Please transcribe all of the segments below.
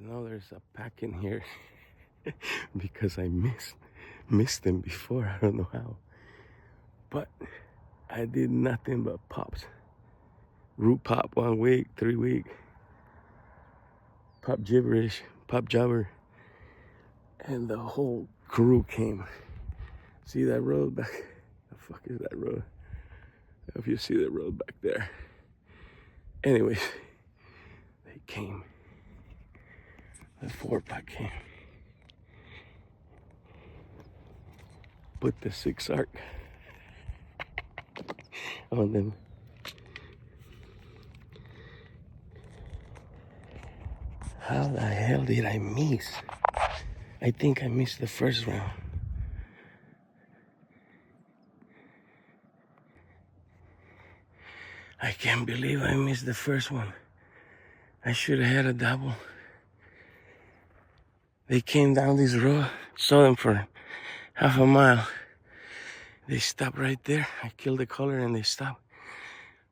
know there's a pack in here because I missed them before. I don't know how. But I did nothing but pops. Root pop 1 week, 3 week. Pop gibberish, pop jobber. And the whole crew came. See that road back? The fuck is that road? If you see the road back there. Anyways, they came. The 4-pack came. Put the 6 arc on them. How the hell did I miss? I think I missed the first round. I can't believe I missed the first one. I should have had a double. They came down this road, saw them for half a mile. They stopped right there. I killed the collar and they stopped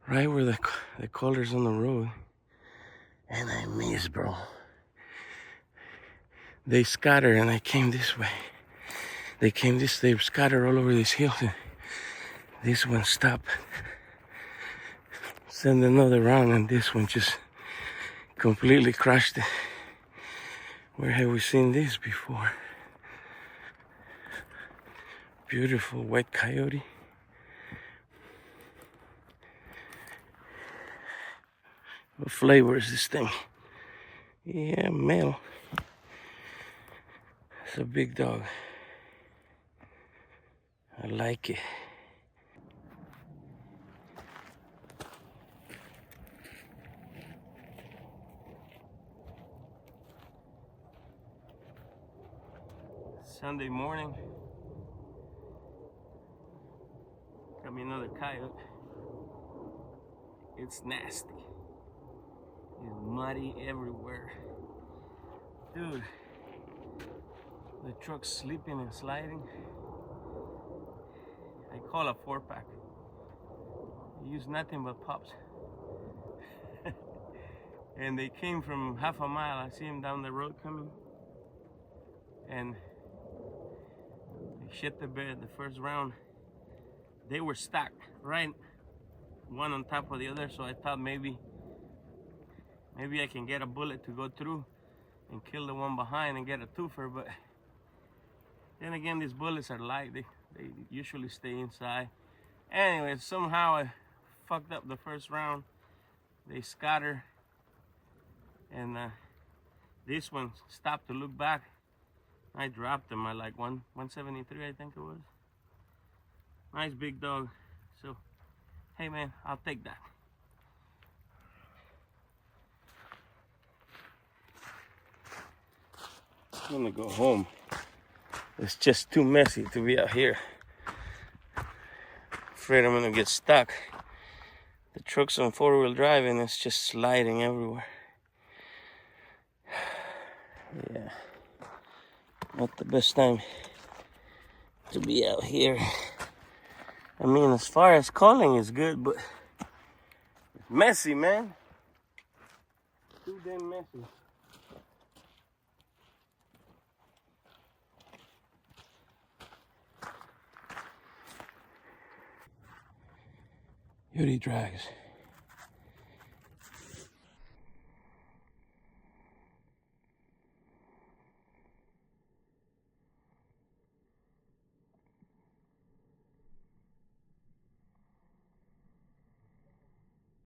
right where the collar's on the road. And I missed, bro. They scattered and I came this way. They scattered all over this hill. And this one stopped. Send another round and this one just completely crushed it. Where have we seen this before? Beautiful white coyote. What flavor is this thing? Yeah, male. It's a big dog. I like it. Sunday morning. Got me another coyote. It's nasty. It's muddy everywhere. Dude, the truck's slipping and sliding. I call a 4-pack. Use nothing but pops. And they came from half a mile. I see them down the road coming. And they shit the bed the first round. They were stacked, right? One on top of the other, so I thought maybe I can get a bullet to go through and kill the one behind and get a twofer, but then again, these bullets are light. They usually stay inside. Anyway, somehow I fucked up the first round. They scatter, and this one stopped to look back. I dropped them at like 173, I think it was. Nice big dog. So, hey man, I'll take that. I'm gonna go home. It's just too messy to be out here. Afraid I'm gonna get stuck. The truck's on 4-wheel drive and it's just sliding everywhere. Yeah, not the best time to be out here. I mean, as far as calling is good, but it's messy, man. Too damn messy. Beauty drags.